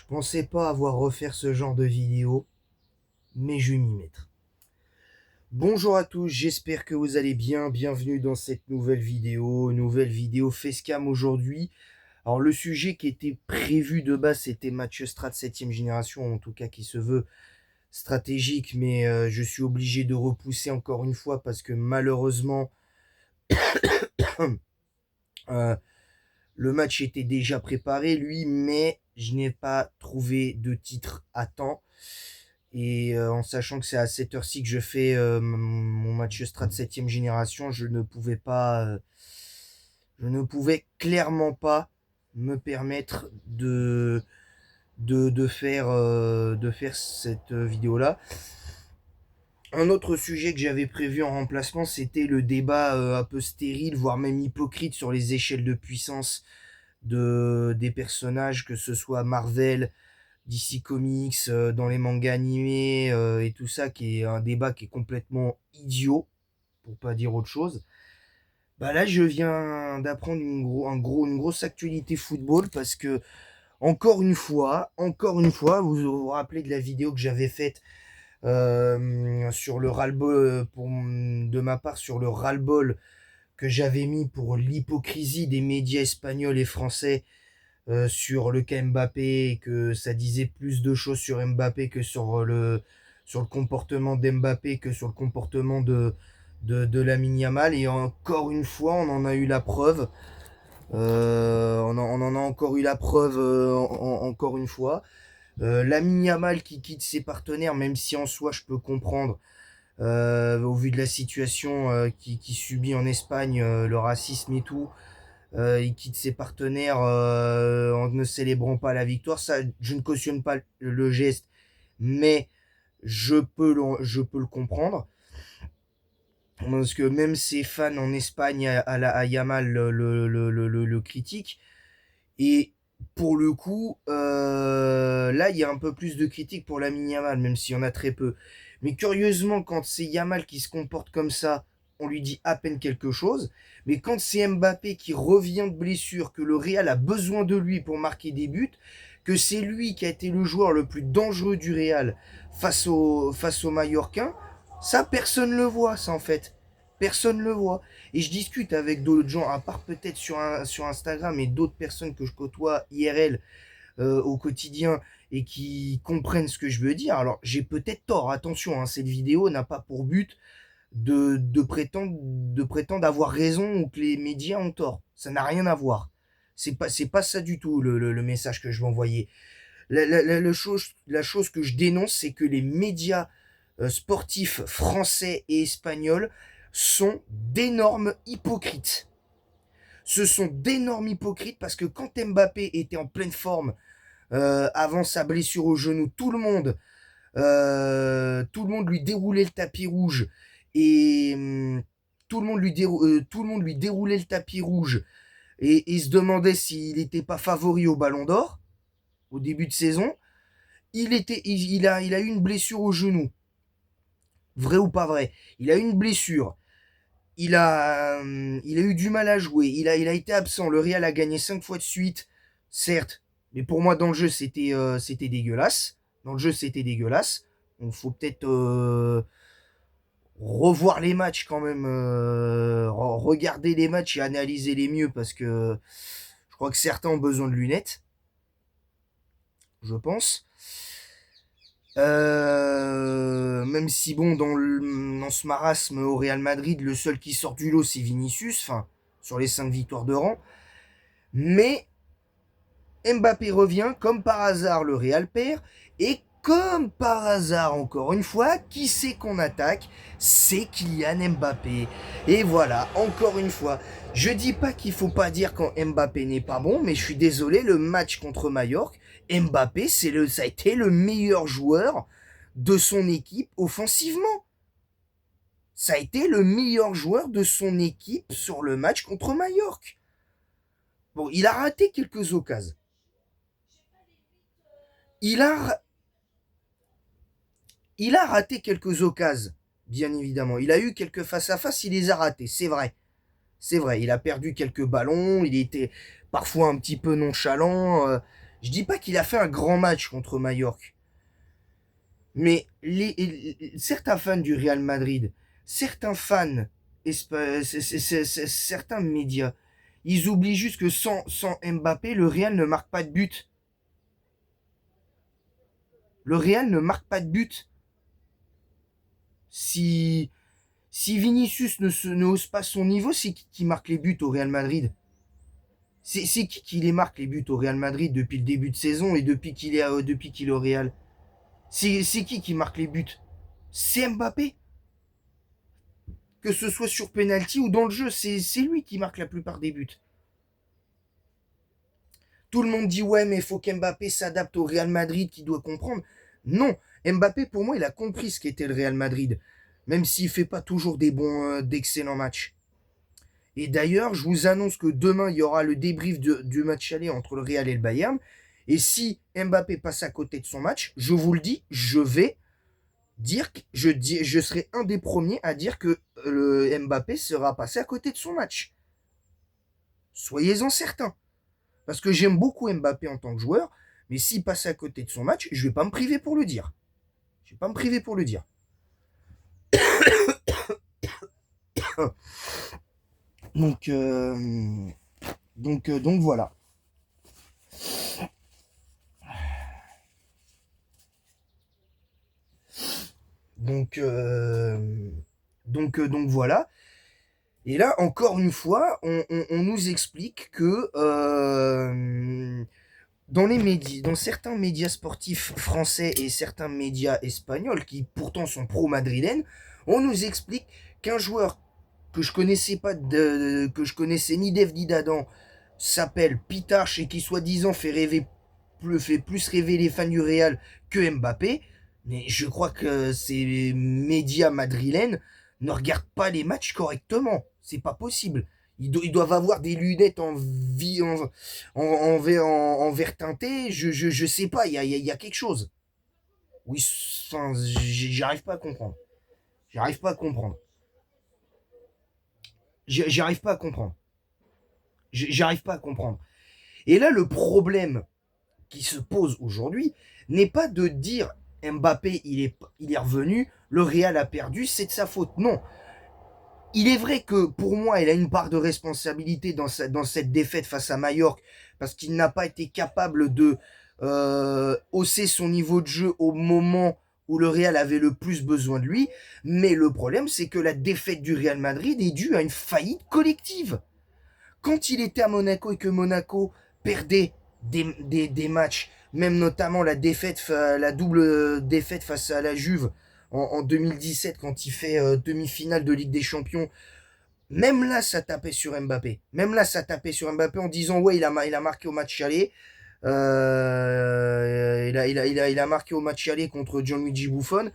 pensais pas avoir refaire ce genre de vidéo, mais je vais m'y mettre. Bonjour à tous, j'espère que vous allez bien. Bienvenue dans cette nouvelle vidéo Facecam aujourd'hui. Alors le sujet qui était prévu de base, c'était Mathieu Strat 7ème génération, en tout cas qui se veut stratégique, mais je suis obligé de repousser encore une fois parce que malheureusement, euh, le match était déjà préparé, lui, mais je n'ai pas trouvé de titre à temps. Et en sachant que c'est à cette heure-ci que je fais mon match Strat 7ème génération, je ne pouvais clairement pas me permettre de faire cette vidéo-là. Un autre sujet que j'avais prévu en remplacement, c'était le débat un peu stérile, voire même hypocrite sur les échelles de puissance des personnages, que ce soit Marvel, DC Comics, dans les mangas animés et tout ça, qui est un débat qui est complètement idiot, pour pas dire autre chose. Bah là, je viens d'apprendre une grosse actualité football parce que encore une fois, vous vous rappelez de la vidéo que j'avais faite sur le ras-le-bol, de ma part, sur le ras-le-bol que j'avais mis pour l'hypocrisie des médias espagnols et français sur le cas Mbappé, que ça disait plus de choses sur Mbappé que sur le comportement d'Mbappé que sur le comportement de Lamine Yamal. Et encore une fois, on en a eu la preuve. On en a encore eu la preuve encore une fois. Lamine Yamal qui quitte ses partenaires, même si en soi je peux comprendre, au vu de la situation qui subit en Espagne, le racisme et tout. Il quitte ses partenaires en ne célébrant pas la victoire. Ça, je ne cautionne pas le geste, mais je peux le comprendre. Parce que même ses fans en Espagne à Yamal le critiquent. Et pour le coup, là, il y a un peu plus de critiques pour Lamine Yamal, même s'il y en a très peu. Mais curieusement, quand c'est Yamal qui se comporte comme ça, on lui dit à peine quelque chose. Mais quand c'est Mbappé qui revient de blessure, que le Real a besoin de lui pour marquer des buts, que c'est lui qui a été le joueur le plus dangereux du Real face au Mallorquin, ça, personne ne le voit, ça, en fait. Personne ne le voit. Et je discute avec d'autres gens, à part peut-être sur Instagram et d'autres personnes que je côtoie IRL au quotidien et qui comprennent ce que je veux dire. Alors, j'ai peut-être tort, attention, hein, cette vidéo n'a pas pour but de prétendre avoir raison ou que les médias ont tort. Ça n'a rien à voir. C'est pas ça du tout le message que je veux envoyer. La chose que je dénonce, c'est que les médias sportifs français et espagnols sont d'énormes hypocrites. Ce sont d'énormes hypocrites parce que quand Mbappé était en pleine forme avant sa blessure au genou, tout le monde lui déroulait le tapis rouge et tout le monde lui déroulait le tapis rouge et se demandait s'il n'était pas favori au Ballon d'Or au début de saison. Il a eu une blessure au genou. Vrai ou pas vrai? Il a eu une blessure. Il a eu du mal à jouer. Il a été absent. Le Real a gagné 5 fois de suite, certes. Mais pour moi, dans le jeu, c'était dégueulasse. Dans le jeu, c'était dégueulasse. Donc, faut peut-être revoir les matchs quand même. Regarder les matchs et analyser les mieux parce que je crois que certains ont besoin de lunettes. Je pense. Même si bon, dans ce marasme au Real Madrid, le seul qui sort du lot, c'est Vinicius, enfin, sur les 5 victoires de rang. Mais Mbappé revient, comme par hasard, le Real perd, et comme par hasard, encore une fois, qui c'est qu'on attaque? C'est Kylian Mbappé. Et voilà, encore une fois, je dis pas qu'il faut pas dire quand Mbappé n'est pas bon, mais je suis désolé, le match contre Majorque, Mbappé, ça a été le meilleur joueur de son équipe offensivement. Ça a été le meilleur joueur de son équipe sur le match contre Majorque. Bon, il a raté quelques occasions. Il a, il a raté quelques occasions, bien évidemment. Il a eu quelques face-à-face, il les a ratés, c'est vrai. C'est vrai, il a perdu quelques ballons, il était parfois un petit peu nonchalant. Je dis pas qu'il a fait un grand match contre Mallorca, mais certains fans du Real Madrid, certains fans, certains médias, ils oublient juste que sans Mbappé, le Real ne marque pas de but. Le Real ne marque pas de but. Si, si Vinicius ne hausse pas son niveau, c'est qui marque les buts au Real Madrid? C'est qui les marque les buts au Real Madrid depuis le début de saison et depuis qu'il est au Real? C'est qui marque les buts? C'est Mbappé. Que ce soit sur penalty ou dans le jeu, c'est lui qui marque la plupart des buts. Tout le monde dit ouais, mais il faut qu'Mbappé s'adapte au Real Madrid, qui doit comprendre. Non, Mbappé, pour moi, il a compris ce qu'était le Real Madrid, même s'il fait pas toujours d'excellents matchs. Et d'ailleurs, je vous annonce que demain, il y aura le débrief du match aller entre le Real et le Bayern. Et si Mbappé passe à côté de son match, je vous le dis, je serai un des premiers à dire que le Mbappé sera passé à côté de son match. Soyez-en certains. Parce que j'aime beaucoup Mbappé en tant que joueur, mais s'il passe à côté de son match, je vais pas me priver pour le dire. Je vais pas me priver pour le dire. Donc, donc voilà. Donc, donc voilà. Et là, encore une fois, on nous explique que dans certains médias sportifs français et certains médias espagnols, qui pourtant sont pro-madrilènes, on nous explique qu'un joueur que je connaissais pas, que je connaissais ni d'Eve ni d'Adam, s'appelle Pitarch et qui soi-disant fait plus rêver les fans du Real que Mbappé. Mais je crois que ces médias madrilènes ne regardent pas les matchs correctement. C'est pas possible. Ils doivent avoir des lunettes en vert teinté. Je sais pas, il y a quelque chose. Oui, enfin, j'arrive pas à comprendre. J'arrive pas à comprendre. J'arrive pas à comprendre. J'arrive pas à comprendre. Et là, le problème qui se pose aujourd'hui n'est pas de dire Mbappé, il est revenu, le Real a perdu, c'est de sa faute. Non. Il est vrai que pour moi, il a une part de responsabilité dans cette défaite face à Mallorca, parce qu'il n'a pas été capable de hausser son niveau de jeu au moment où le Real avait le plus besoin de lui. Mais le problème, c'est que la défaite du Real Madrid est due à une faillite collective. Quand il était à Monaco et que Monaco perdait des matchs, même notamment la double défaite face à la Juve en 2017 quand il fait demi-finale de Ligue des Champions, même là ça tapait sur Mbappé. Même là ça tapait sur Mbappé en disant ouais il a marqué au match aller. Il a marqué au match aller contre Gianluigi Buffon.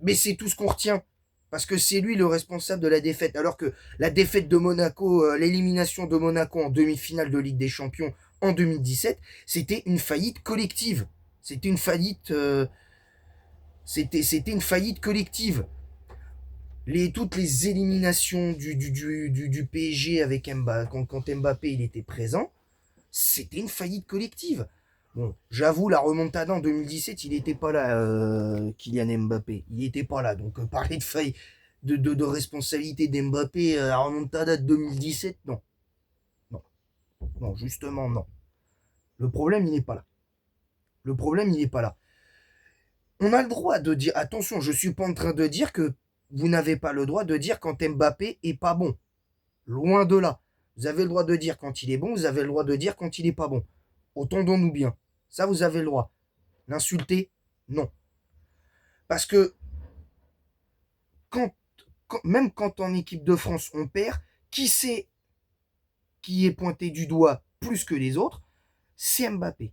Mais c'est tout ce qu'on retient. Parce que c'est lui le responsable de la défaite. Alors que la défaite de Monaco, l'élimination de Monaco en demi-finale de Ligue des Champions en 2017, c'était une faillite collective. C'était une faillite, c'était une faillite collective. Toutes les éliminations du PSG avec Mbappé, quand Mbappé il était présent, c'était une faillite collective. Bon, j'avoue, la remontada en 2017, il n'était pas là, Kylian Mbappé. Il n'était pas là. Donc, parler de responsabilité d'Mbappé à la remontada de 2017, non. Non. Non, justement, non. Le problème, il n'est pas là. Le problème, il n'est pas là. On a le droit de dire, attention, je suis pas en train de dire que vous n'avez pas le droit de dire quand Mbappé est pas bon. Loin de là. Vous avez le droit de dire quand il est bon, vous avez le droit de dire quand il est pas bon. Entendons-nous bien. Ça, vous avez le droit. L'insulter, non. Parce que même quand en équipe de France on perd, qui c'est qui est pointé du doigt plus que les autres? C'est Mbappé.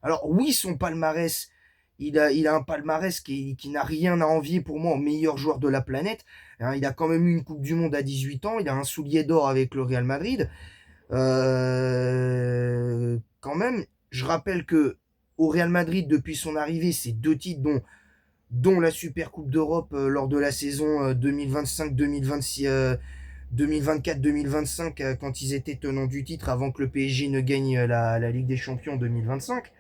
Alors oui, son palmarès, il a un palmarès qui n'a rien à envier pour moi au meilleur joueur de la planète. Il a quand même eu une Coupe du Monde à 18 ans, il a un soulier d'or avec le Real Madrid. Quand même, je rappelle que au Real Madrid, depuis son arrivée, c'est 2 titres dont la Super Coupe d'Europe lors de la saison 2025-2026 2024-2025 quand ils étaient tenants du titre avant que le PSG ne gagne la Ligue des Champions 2025.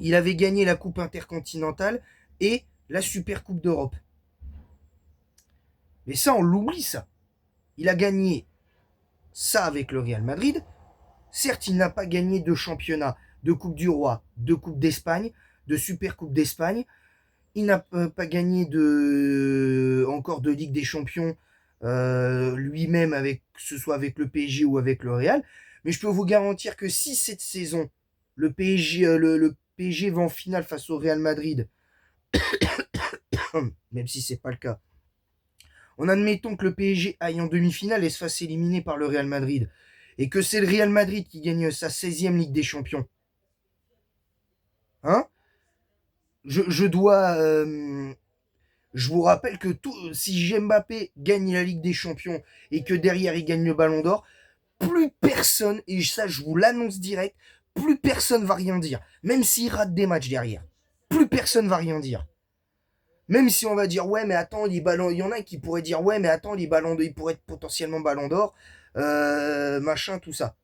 Il avait gagné la Coupe intercontinentale et la Super Coupe d'Europe. Mais ça, on l'oublie, ça. Il a gagné ça avec le Real Madrid. Certes, il n'a pas gagné de championnat, de Coupe du Roi, de Coupe d'Espagne, de Super Coupe d'Espagne. Il n'a pas gagné encore de Ligue des Champions lui-même, que ce soit avec le PSG ou avec le Real. Mais je peux vous garantir que si cette saison, le PSG va en finale face au Real Madrid, même si c'est pas le cas, en admettant que le PSG aille en demi-finale et se fasse éliminer par le Real Madrid, et que c'est le Real Madrid qui gagne sa 16e Ligue des Champions, hein, je dois... je vous rappelle que si Mbappé gagne la Ligue des Champions et que derrière il gagne le Ballon d'Or, plus personne, et ça je vous l'annonce direct, plus personne va rien dire. Même s'il rate des matchs derrière. Plus personne va rien dire. Même si on va dire, ouais, mais attends, les ballons, il y en a qui pourraient dire, ouais, mais attends, les ballons d'or, il pourrait être potentiellement Ballon d'Or, machin, tout ça.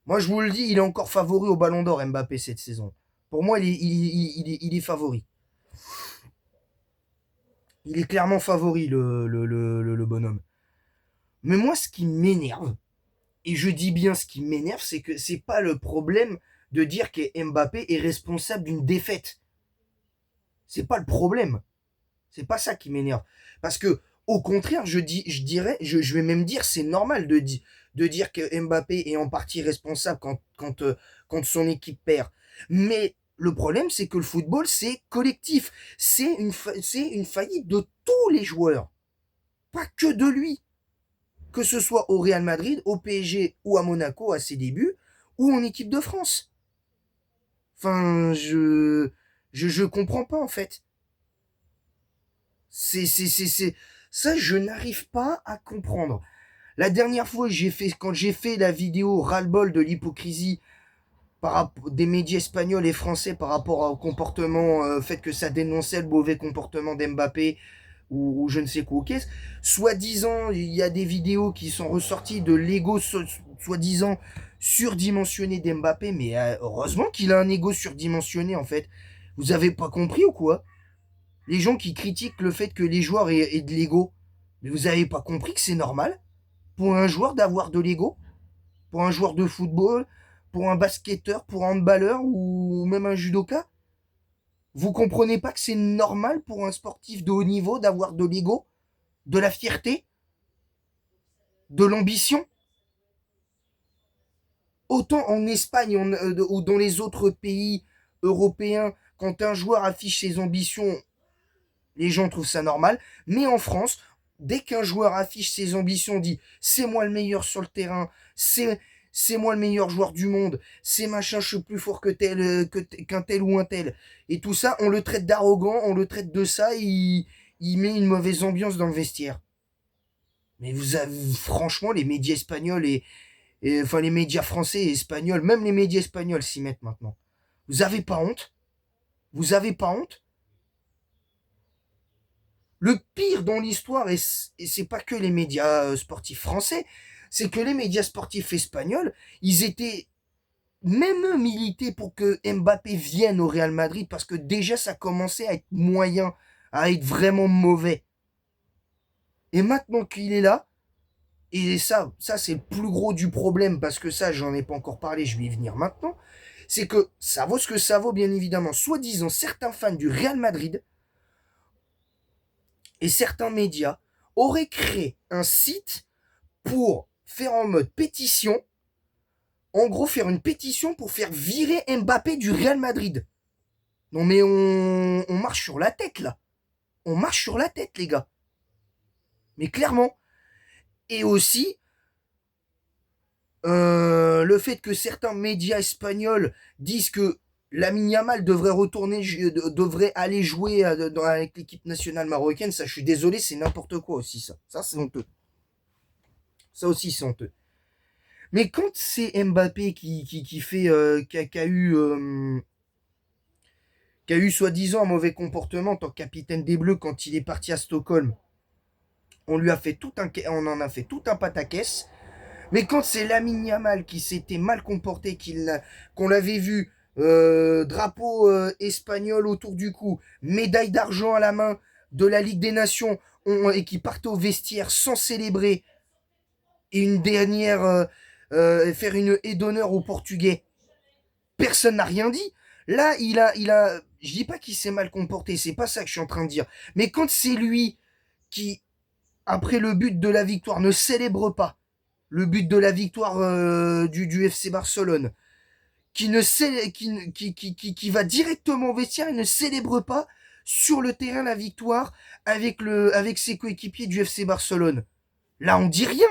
Moi, je vous le dis, il est encore favori au Ballon d'Or, Mbappé, cette saison. Pour moi, il est favori. Il est clairement favori, le bonhomme. Mais moi, ce qui m'énerve, et je dis bien ce qui m'énerve, c'est que c'est pas le problème de dire que Mbappé est responsable d'une défaite. C'est pas le problème. C'est pas ça qui m'énerve. Parce que, au contraire, je vais même dire, c'est normal de dire que Mbappé est en partie responsable quand son équipe perd. Mais le problème, c'est que le football, c'est collectif. C'est une faillite de tous les joueurs. Pas que de lui. Que ce soit au Real Madrid, au PSG ou à Monaco à ses débuts, ou en équipe de France. Enfin, je comprends pas en fait. C'est, ça, je n'arrive pas à comprendre. La dernière fois, quand j'ai fait la vidéo ras-le-bol de l'hypocrisie des médias espagnols et français par rapport au comportement, fait que ça dénonçait le mauvais comportement d'Mbappé ou je ne sais quoi, qu'est-ce. Soi-disant, il y a des vidéos qui sont ressorties de l'ego soi-disant surdimensionné d'Mbappé, mais heureusement qu'il a un ego surdimensionné en fait. Vous avez pas compris ou quoi? Les gens qui critiquent le fait que les joueurs aient de l'ego, mais vous avez pas compris que c'est normal pour un joueur d'avoir de l'ego? Pour un joueur de football, pour un basketteur, pour un handballeur ou même un judoka? Vous comprenez pas que c'est normal pour un sportif de haut niveau d'avoir de l'ego, de la fierté, de l'ambition? Autant en Espagne ou dans les autres pays européens, quand un joueur affiche ses ambitions, les gens trouvent ça normal. Mais en France, dès qu'un joueur affiche ses ambitions, dit c'est moi le meilleur sur le terrain, c'est moi le meilleur joueur du monde, c'est machin, je suis plus fort que qu'un tel ou un tel. Et tout ça, on le traite d'arrogant, on le traite de ça, il met une mauvaise ambiance dans le vestiaire. Mais vous avez, franchement, les médias espagnols enfin les médias français et espagnols, même les médias espagnols s'y mettent maintenant. Vous avez pas honte? Vous avez pas honte? Le pire dans l'histoire, et c'est pas que les médias sportifs français, c'est que les médias sportifs espagnols, ils étaient même eux milités pour que Mbappé vienne au Real Madrid parce que déjà ça commençait à être moyen, à être vraiment mauvais. Et maintenant qu'il est là, et ça c'est le plus gros du problème parce que ça j'en ai pas encore parlé, je vais y venir maintenant, c'est que ça vaut ce que ça vaut bien évidemment. Soi-disant certains fans du Real Madrid et certains médias auraient créé un site pour faire en mode pétition, en gros faire une pétition pour faire virer Mbappé du Real Madrid. Non mais on marche sur la tête là. On marche sur la tête les gars. Mais clairement. Et aussi, le fait que certains médias espagnols disent que Lamine Yamal devrait aller jouer avec l'équipe nationale marocaine, ça je suis désolé, c'est n'importe quoi aussi ça. Ça c'est honteux. Ça aussi c'est honteux. Mais quand c'est Mbappé qui fait qui a eu soi-disant un mauvais comportement en tant que capitaine des Bleus quand il est parti à Stockholm, on en a fait tout un pataquès. Mais quand c'est Lamine Yamal qui s'était mal comporté, qu'on l'avait vu, drapeau espagnol autour du cou, médaille d'argent à la main de la Ligue des Nations, et qui partait au vestiaire sans célébrer, et une dernière, faire une haie d'honneur aux Portugais, personne n'a rien dit. Là, je dis pas qu'il s'est mal comporté, c'est pas ça que je suis en train de dire. Mais quand c'est lui qui, après le but de la victoire, ne célèbre pas le but de la victoire du FC Barcelone, qui va directement au vestiaire et ne célèbre pas sur le terrain la victoire avec ses coéquipiers du FC Barcelone. Là, on dit rien.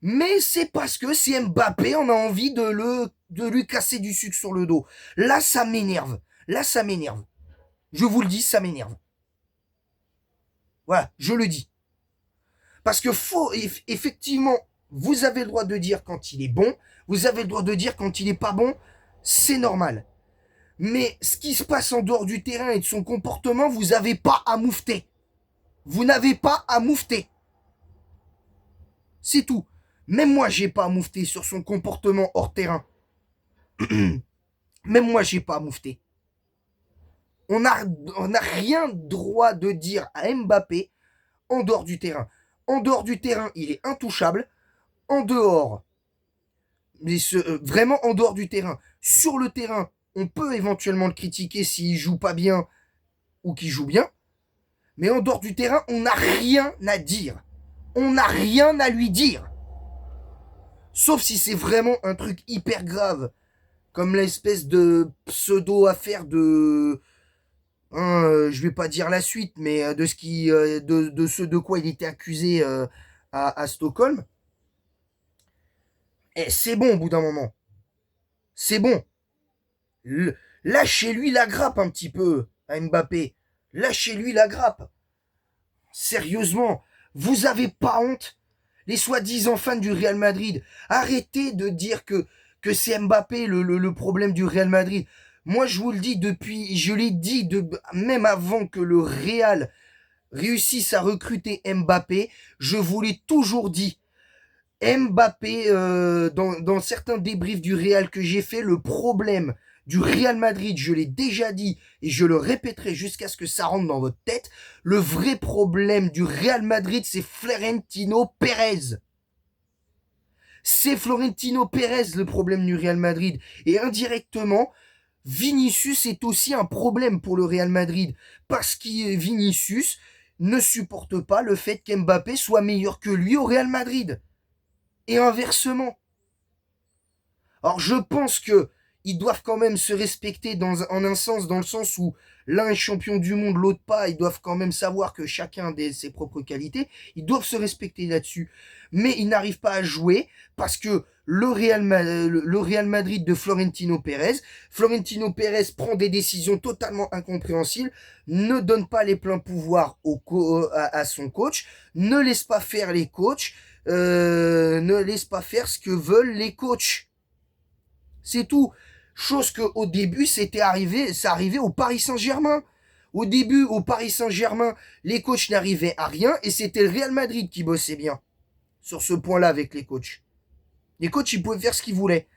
Mais c'est parce que c'est Mbappé, on a envie de lui casser du sucre sur le dos. Là, ça m'énerve. Là, ça m'énerve. Je vous le dis, ça m'énerve. Voilà, je le dis. Parce que effectivement, vous avez le droit de dire quand il est bon, vous avez le droit de dire quand il est pas bon, c'est normal. Mais ce qui se passe en dehors du terrain et de son comportement, vous n'avez pas à moufter. Vous n'avez pas à moufter. C'est tout. Même moi, j'ai pas à moufter sur son comportement hors terrain. Même moi, j'ai pas à moufter. On n'a rien droit de dire à Mbappé en dehors du terrain. En dehors du terrain, il est intouchable. En dehors, vraiment en dehors du terrain. Sur le terrain, on peut éventuellement le critiquer s'il joue pas bien ou qu'il joue bien. Mais en dehors du terrain, on n'a rien à dire. On n'a rien à lui dire. Sauf si c'est vraiment un truc hyper grave. Comme l'espèce de pseudo-affaire de... je vais pas dire la suite, mais de ce de quoi il était accusé à Stockholm. Et c'est bon au bout d'un moment. C'est bon. Lâchez-lui la grappe un petit peu à Mbappé. Lâchez-lui la grappe. Sérieusement, vous avez pas honte, les soi-disant fans du Real Madrid. Arrêtez de dire que c'est Mbappé le problème du Real Madrid. Moi, je vous le dis je l'ai dit même avant que le Real réussisse à recruter Mbappé, je vous l'ai toujours dit. Mbappé, dans certains débriefs du Real que j'ai fait, le problème du Real Madrid, je l'ai déjà dit et je le répéterai jusqu'à ce que ça rentre dans votre tête, le vrai problème du Real Madrid, c'est Florentino Pérez. C'est Florentino Pérez le problème du Real Madrid. Et indirectement, Vinicius est aussi un problème pour le Real Madrid. Parce que Vinicius ne supporte pas le fait qu'Mbappé soit meilleur que lui au Real Madrid. Et inversement. Alors je pense que ils doivent quand même se respecter en un sens, dans le sens où l'un est champion du monde, l'autre pas. Ils doivent quand même savoir que chacun a ses propres qualités. Ils doivent se respecter là-dessus. Mais ils n'arrivent pas à jouer parce que le Real Madrid de Florentino Pérez prend des décisions totalement incompréhensibles, ne donne pas les pleins pouvoirs à son coach, ne laisse pas faire les coachs, ne laisse pas faire ce que veulent les coachs. C'est tout. Chose que au début, ça arrivait au Paris Saint-Germain. Au début, au Paris Saint-Germain, les coachs n'arrivaient à rien et c'était le Real Madrid qui bossait bien sur ce point-là avec les coachs. Les coachs, ils pouvaient faire ce qu'ils voulaient.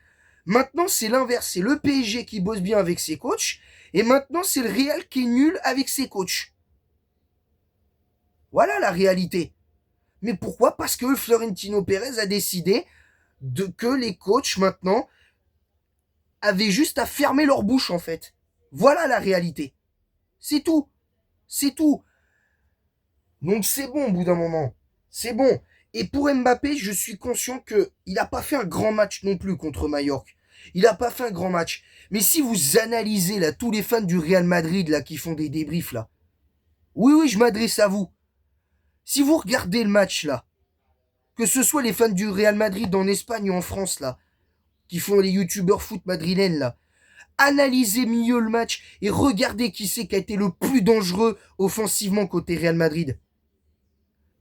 Maintenant, c'est l'inverse. C'est le PSG qui bosse bien avec ses coachs et maintenant, c'est le Real qui est nul avec ses coachs. Voilà la réalité. Mais pourquoi? Parce que Florentino Pérez a décidé que les coachs, maintenant, avaient juste à fermer leur bouche, en fait. Voilà la réalité. C'est tout. C'est tout. Donc c'est bon au bout d'un moment. C'est bon. Et pour Mbappé, je suis conscient qu'il n'a pas fait un grand match non plus contre Mallorca. Il n'a pas fait un grand match. Mais si vous analysez là tous les fans du Real Madrid là qui font des débriefs là. Oui, je m'adresse à vous. Si vous regardez le match là, que ce soit les fans du Real Madrid en Espagne ou en France là, qui font les youtubeurs foot madrilènes là, analysez mieux le match et regardez qui c'est qui a été le plus dangereux offensivement côté Real Madrid.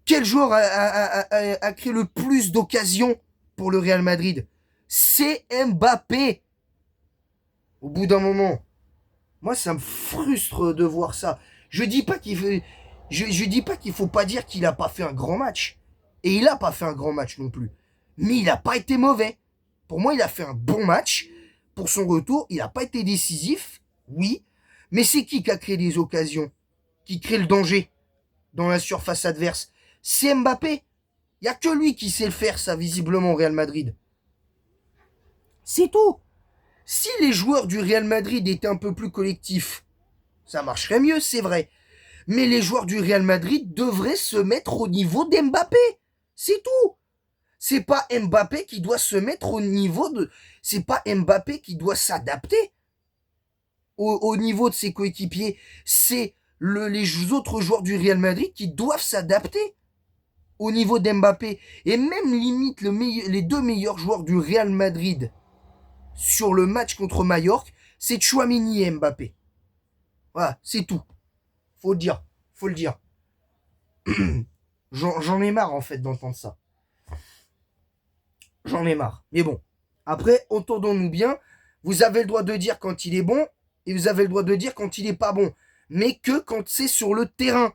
Quel joueur a créé le plus d'occasions pour le Real Madrid? C'est Mbappé. Au bout d'un moment, moi ça me frustre de voir ça. Je dis pas qu'il fait... Je dis pas qu'il faut pas dire qu'il a pas fait un grand match. Et il a pas fait un grand match non plus. Mais il a pas été mauvais. Pour moi, il a fait un bon match. Pour son retour, il a pas été décisif, oui. Mais c'est qui a créé les occasions? Qui crée le danger dans la surface adverse? C'est Mbappé. Il y a que lui qui sait le faire, ça, visiblement, au Real Madrid. C'est tout. Si les joueurs du Real Madrid étaient un peu plus collectifs, ça marcherait mieux, c'est vrai. Mais les joueurs du Real Madrid devraient se mettre au niveau d'Mbappé. C'est tout. C'est pas Mbappé qui doit se mettre au niveau de... C'est pas Mbappé qui doit s'adapter au niveau de ses coéquipiers. C'est les autres joueurs du Real Madrid qui doivent s'adapter au niveau d'Mbappé. Et même limite les deux meilleurs joueurs du Real Madrid sur le match contre Mallorca, c'est Tchouaméni et Mbappé. Voilà, c'est tout. Faut le dire. Faut le dire. J'en ai marre en fait d'entendre ça. J'en ai marre. Mais bon. Après, entendons-nous bien. Vous avez le droit de dire quand il est bon et vous avez le droit de dire quand il est pas bon. Mais que quand c'est sur le terrain.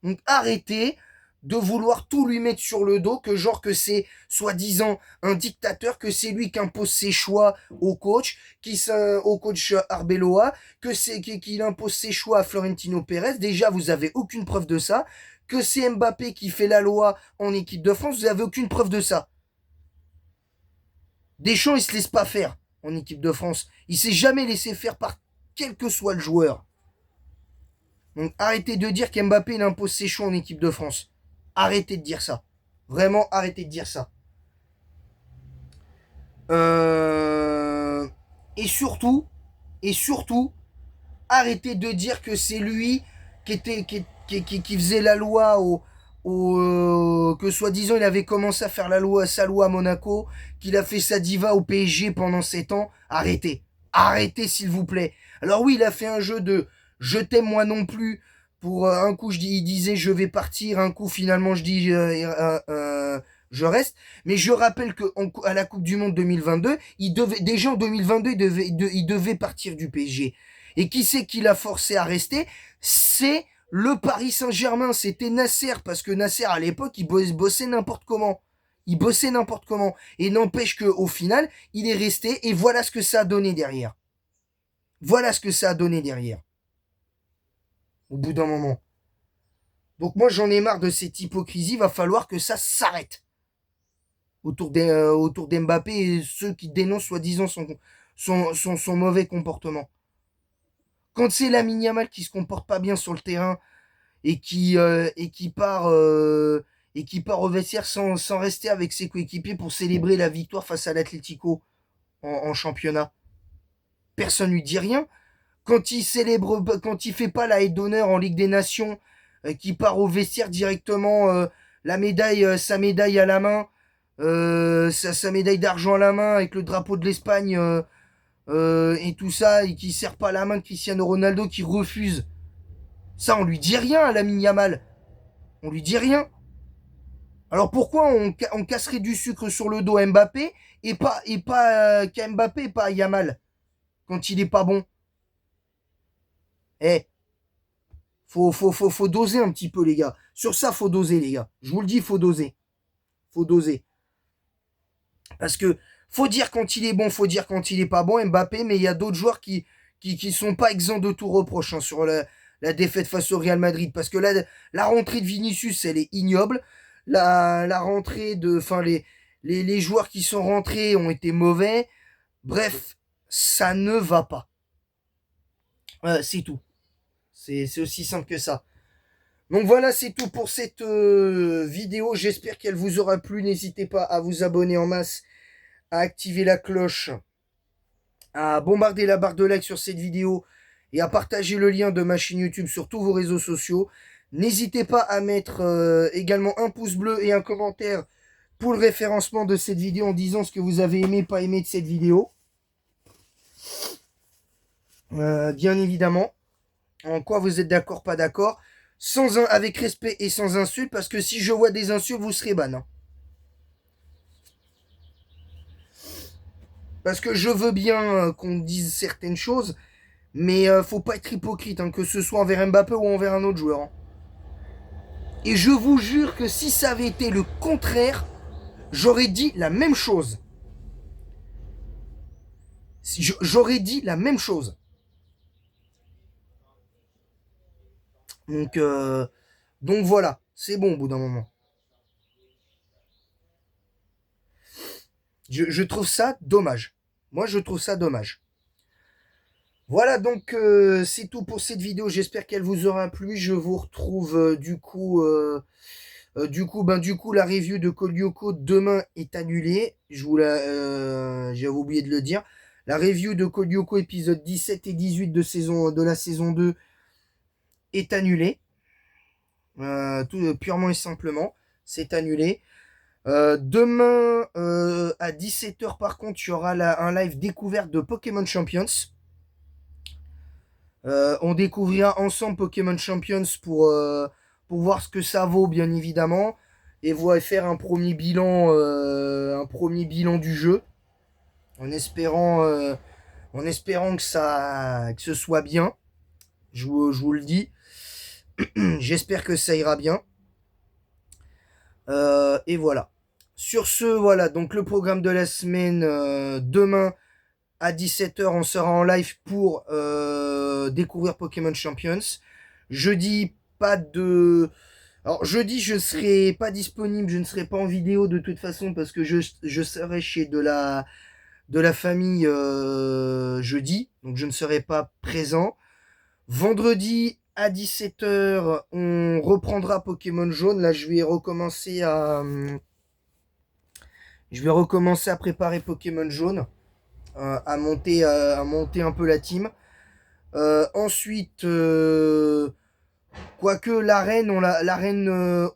Donc arrêtez de vouloir tout lui mettre sur le dos, que genre que c'est soi-disant un dictateur, que c'est lui qui impose ses choix au coach, au coach Arbeloa, que c'est qu'il impose ses choix à Florentino Pérez. Déjà, vous avez aucune preuve de ça. Que c'est Mbappé qui fait la loi en équipe de France, vous avez aucune preuve de ça. Deschamps, il se laisse pas faire en équipe de France. Il s'est jamais laissé faire par quel que soit le joueur. Donc arrêtez de dire qu'Mbappé il impose ses choix en équipe de France. Arrêtez de dire ça. Vraiment, arrêtez de dire ça. Et surtout, arrêtez de dire que c'est lui qui faisait la loi que soi-disant il avait commencé à faire sa loi à Monaco, qu'il a fait sa diva au PSG pendant 7 ans. Arrêtez. Arrêtez s'il vous plaît. Alors oui, il a fait un jeu de je t'aime moi non plus. Pour un coup, il disait je vais partir, un coup finalement je dis je reste. Mais je rappelle que à la Coupe du Monde 2022, déjà en 2022, il devait partir du PSG. Et qui c'est qui l'a forcé à rester? C'est le Paris Saint-Germain. C'était Nasser, parce que Nasser à l'époque il bossait n'importe comment. Il bossait n'importe comment. Et n'empêche que au final, il est resté. Et voilà ce que ça a donné derrière. Voilà ce que ça a donné derrière. Au bout d'un moment. Donc moi j'en ai marre de cette hypocrisie, va falloir que ça s'arrête. Autour d'Mbappé et ceux qui dénoncent soi-disant son mauvais comportement. Quand c'est Lamine Yamal qui se comporte pas bien sur le terrain et qui part au vestiaire sans rester avec ses coéquipiers pour célébrer la victoire face à l'Atlético en championnat, personne lui dit rien. Quand il fait pas la haie d'honneur en Ligue des Nations, qui part au vestiaire directement, sa médaille à la main, sa médaille d'argent à la main avec le drapeau de l'Espagne et tout ça, et qui serre pas la main de Cristiano Ronaldo, qui refuse. Ça, on lui dit rien à Lamine Yamal. On lui dit rien. Alors pourquoi on casserait du sucre sur le dos à Mbappé qu'à Mbappé et pas à Yamal quand il est pas bon? Eh, faut doser un petit peu, les gars. Sur ça, faut doser, les gars. Je vous le dis, faut doser. Faut doser. Parce que faut dire quand il est bon, faut dire quand il est pas bon, Mbappé, mais il y a d'autres joueurs qui sont pas exempts de tout reproche sur la défaite face au Real Madrid. Parce que la rentrée de Vinicius, elle est ignoble. La rentrée enfin, les joueurs qui sont rentrés ont été mauvais. Bref, ça ne va pas. C'est tout. C'est aussi simple que ça. Donc voilà, c'est tout pour cette vidéo. J'espère qu'elle vous aura plu. N'hésitez pas à vous abonner en masse, à activer la cloche, à bombarder la barre de like sur cette vidéo et à partager le lien de ma chaîne YouTube sur tous vos réseaux sociaux. N'hésitez pas à mettre également un pouce bleu et un commentaire pour le référencement de cette vidéo en disant ce que vous avez aimé, pas aimé de cette vidéo. Bien évidemment. En quoi vous êtes d'accord, pas d'accord. Avec respect et sans insulte, parce que si je vois des insultes, vous serez ban. Hein. Parce que je veux bien qu'on dise certaines choses, mais faut pas être hypocrite, hein, que ce soit envers Mbappé ou envers un autre joueur. Hein. Et je vous jure que si ça avait été le contraire, j'aurais dit la même chose. J'aurais dit la même chose. Donc, euh, donc voilà, c'est bon au bout d'un moment. Je trouve ça dommage. Moi, je trouve ça dommage. Voilà, donc c'est tout pour cette vidéo. J'espère qu'elle vous aura plu. Je vous retrouve du coup, la review de Code Lyoko demain est annulée. J'avais oublié de le dire. La review de Code Lyoko épisode 17 et 18 de la saison 2 est annulée. Purement et simplement, c'est annulé. Demain à 17h par contre, il y aura un live découverte de Pokémon Champions. On découvrira ensemble Pokémon Champions pour voir ce que ça vaut, bien évidemment, et faire un premier bilan du jeu, en espérant, que ce soit bien. Je vous le dis. J'espère que ça ira bien. Et voilà. Sur ce, voilà, donc le programme de la semaine, demain à 17h, on sera en live pour découvrir Pokémon Champions. Jeudi, pas de... Alors jeudi, je serai pas disponible, je ne serai pas en vidéo de toute façon parce que je serai chez de la famille jeudi, donc je ne serai pas présent. Vendredi à 17h, on reprendra Pokémon Jaune. Là, je vais recommencer à préparer Pokémon Jaune, à monter un peu la team. Ensuite, quoique l'arène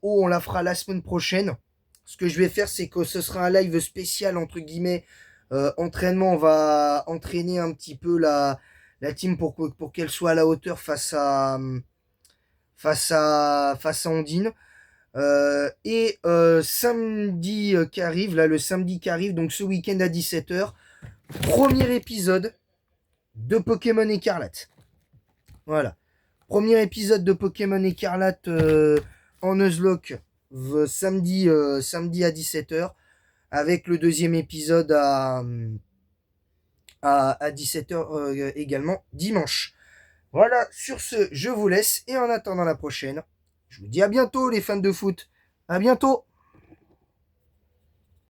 haut, on la fera la semaine prochaine. Ce que je vais faire, c'est que ce sera un live spécial, entre guillemets, entraînement. On va entraîner un petit peu la team pour qu'elle soit à la hauteur face à Ondine. Samedi qui arrive, là, le samedi qui arrive, donc ce week-end à 17h, premier épisode de Pokémon Écarlate. Voilà. Premier épisode de Pokémon Écarlate en Nuzlocke samedi à 17h, avec le deuxième épisode à 17h également dimanche. Voilà, sur ce, je vous laisse et en attendant la prochaine, je vous dis à bientôt les fans de foot. À bientôt.